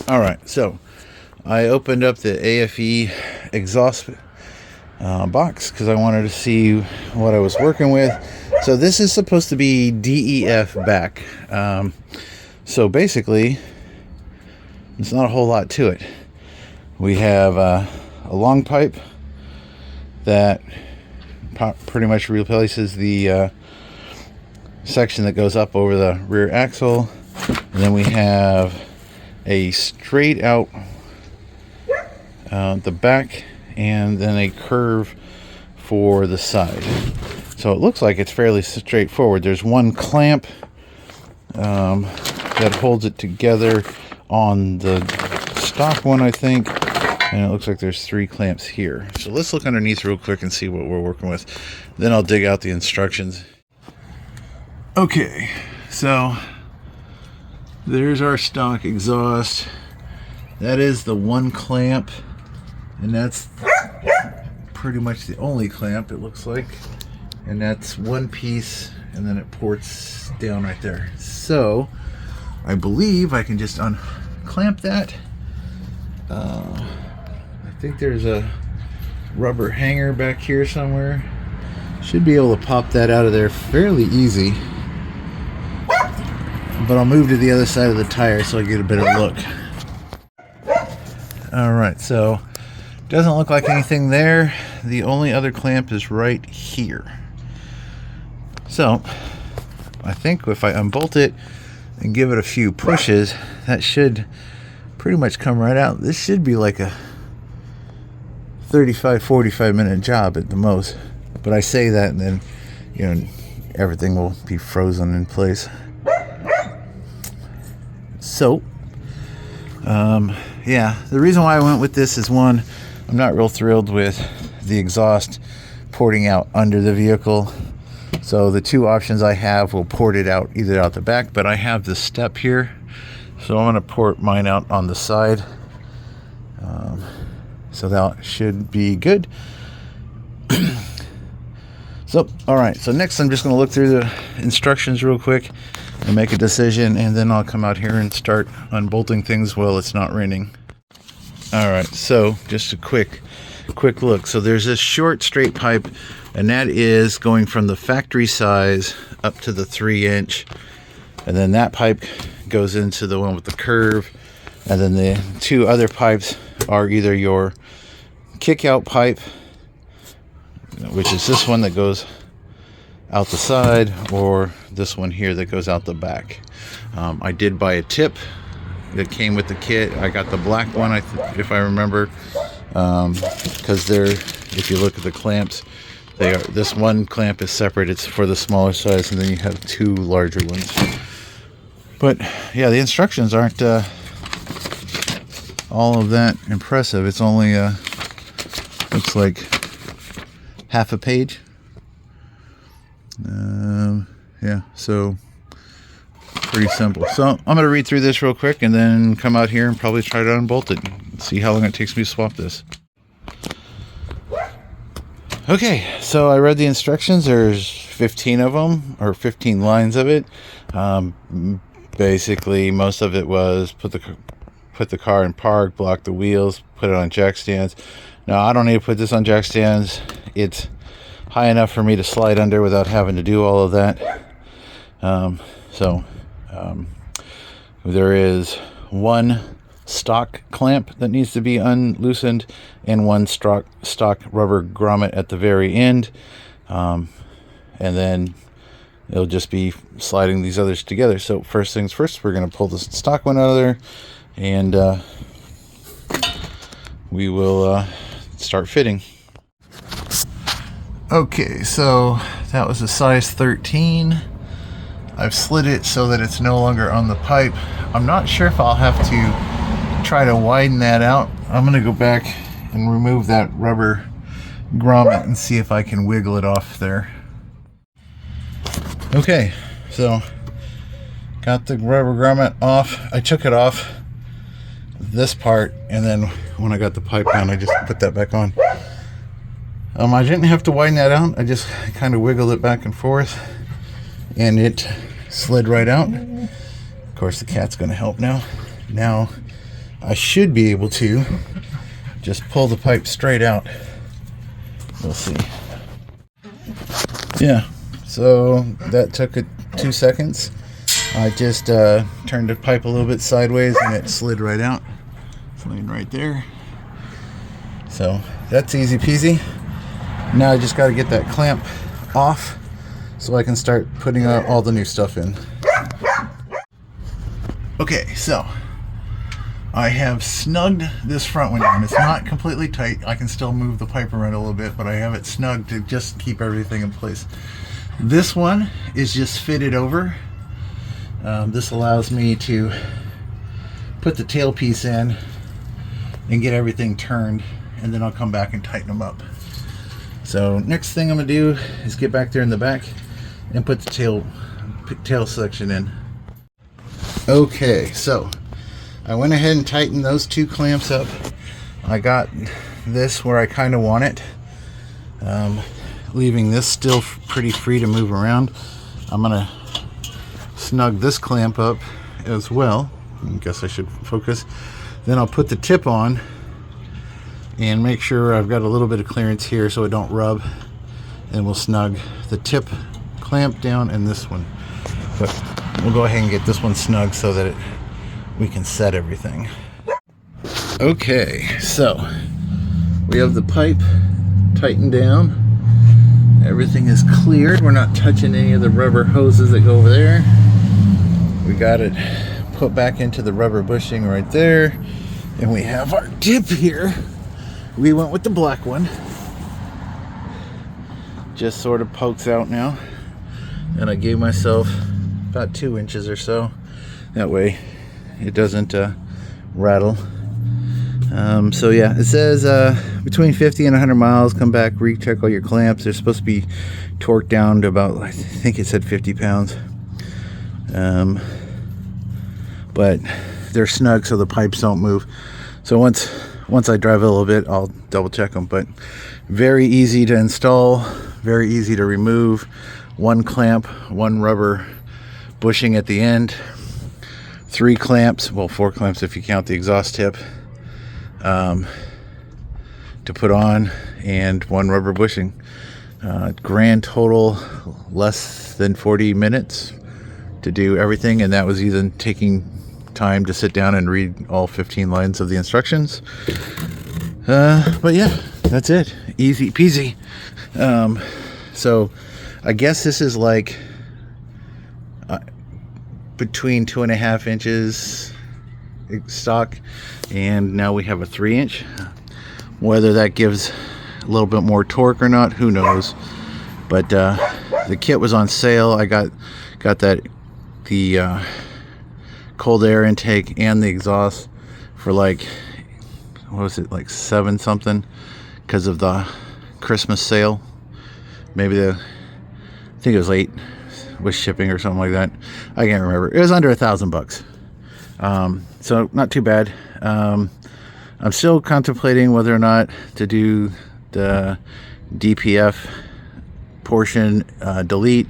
Alright, so I opened up the AFE exhaust box because I wanted to see what I was working with. So this is supposed to be DEF-back. So basically, there's not a whole lot to it. We have a long pipe that pretty much replaces the section that goes up over the rear axle. And then we have a straight out the back, and then a curve for the side. So it looks like it's fairly straightforward. There's one clamp that holds it together on the stock one, I think, and it looks like there's 3 clamps here. So let's look underneath real quick and see what we're working with. Then I'll dig out the instructions. Okay, so there's our stock exhaust. That is the one clamp, and that's pretty much the only clamp, it looks like. And that's one piece, and then it ports down right there. So I believe I can just unclamp that. I think there's a rubber hanger back here somewhere. Should be able to pop that out of there fairly easy. But I'll move to the other side of the tire so I get a better look. Alright, so doesn't look like anything there. The only other clamp is right here. So I think if I unbolt it and give it a few pushes, that should pretty much come right out. This should be like a 35-45 minute job at the most. But I say that, and then, you know, everything will be frozen in place. So yeah, the reason why I went with this is, one, I'm not real thrilled with the exhaust porting out under the vehicle. So the 2 options I have will port it out either out the back, but I have this step here, so I'm going to port mine out on the side. So that should be good. So, alright, so next I'm just going to look through the instructions real quick and make a decision, and then I'll come out here and start unbolting things while it's not raining. Alright, so just a quick look. So there's this short straight pipe, and that is going from the factory size up to the 3-inch, and then that pipe goes into the one with the curve, and then the 2 other pipes are either your kick out pipe, which is this one that goes out the side, or this one here that goes out the back. I did buy a tip that came with the kit. I got the black one, if I remember, because if you look at the clamps, this one clamp is separate. It's for the smaller size, and then you have 2 larger ones. But yeah, the instructions aren't all of that impressive. It's only looks like half a page. Yeah, so pretty simple. So I'm going to read through this real quick and then come out here and probably try to unbolt it and see how long it takes me to swap this. Okay, so I read the instructions. There's 15 of them, or 15 lines of it. Basically, most of it was put the car in park, block the wheels, put it on jack stands. Now, I don't need to put this on jack stands. It's high enough for me to slide under without having to do all of that. There is 1 stock clamp that needs to be unloosened, and 1 stock rubber grommet at the very end, and then it'll just be sliding these others together. So first things first, we're going to pull the stock one out of there, and we will start fitting. Okay, so that was a size 13. I've slid it so that it's no longer on the pipe. I'm not sure if I'll have to try to widen that out. I'm going to go back and remove that rubber grommet and see if I can wiggle it off there. Okay, so got the rubber grommet off. I took it off this part, and then when I got the pipe down, I just put that back on. I didn't have to widen that out. I just kind of wiggled it back and forth, and it slid right out. Of course, the cat's going to help now. Now I should be able to just pull the pipe straight out. We'll see. Yeah, so that took 2 seconds. I just turned the pipe a little bit sideways and it slid right out. It's laying right there. So that's easy peasy. Now I just got to get that clamp off so I can start putting all the new stuff in. Okay, so I have snugged this front one down. It's not completely tight. I can still move the pipe around a little bit, but I have it snugged to just keep everything in place. This one is just fitted over. This allows me to put the tailpiece in and get everything turned, and then I'll come back and tighten them up. So next thing I'm going to do is get back there in the back and put the tail section in. Okay, so I went ahead and tightened those 2 clamps up. I got this where I kind of want it, leaving this still pretty free to move around. I'm going to snug this clamp up as well. I guess I should focus. Then I'll put the tip on and make sure I've got a little bit of clearance here so it don't rub, and we'll snug the tip clamp down and this one. But we'll go ahead and get this one snug so that we can set everything. Okay, so we have the pipe tightened down. Everything is cleared. We're not touching any of the rubber hoses that go over there. We got it put back into the rubber bushing right there, and we have our tip here. We went with the black one. Just sort of pokes out now, and I gave myself about 2 inches or so. That way it doesn't rattle. So yeah, it says between 50 and 100 miles, come back, recheck all your clamps. They're supposed to be torqued down to about, I think it said 50 pounds. But they're snug so the pipes don't move. So once I drive a little bit, I'll double check them. But very easy to install, very easy to remove. 1 clamp, 1 rubber bushing at the end, 3 clamps, well 4 clamps if you count the exhaust tip, to put on, and 1 rubber bushing. Grand total less than 40 minutes to do everything, and that was even taking time to sit down and read all 15 lines of the instructions. But yeah, that's it. Easy peasy. So I guess this is like between 2.5 inches stock, and now we have a 3-inch. Whether that gives a little bit more torque or not, who knows. But the kit was on sale. I got the cold air intake and the exhaust for like, what was it, like 7 something, because of the Christmas sale. Maybe I think it was 8 with shipping or something like that. I can't remember. It was under $1,000 bucks. So not too bad. I'm still contemplating whether or not to do the DPF portion delete.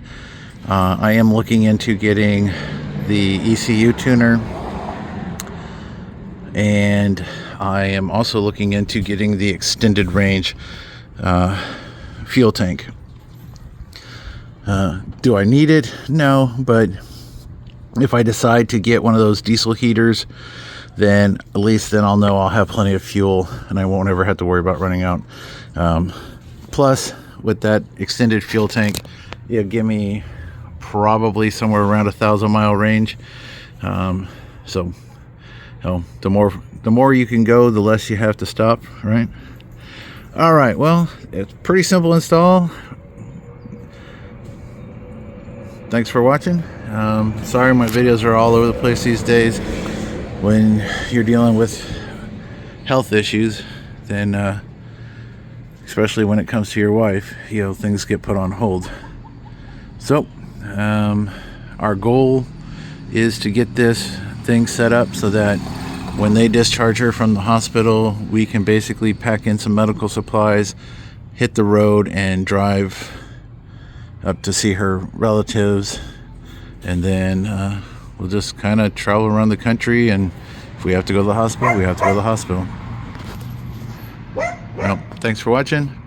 I am looking into getting the ECU tuner, and I am also looking into getting the extended range fuel tank. Do I need it? No, but if I decide to get one of those diesel heaters, then at least then I'll know I'll have plenty of fuel and I won't ever have to worry about running out. Plus, with that extended fuel tank, it'll give me probably somewhere around 1,000-mile range. So, you know, the more you can go, the less you have to stop, right? All right, well, it's pretty simple install. Thanks for watching. Sorry my videos are all over the place these days. When you're dealing with health issues, then especially when it comes to your wife, you know, things get put on hold. So our goal is to get this thing set up so that when they discharge her from the hospital, we can basically pack in some medical supplies, hit the road, and drive up to see her relatives, and then we'll just kind of travel around the country and If we have to go to the hospital, we have to go to the hospital. Well, thanks for watching.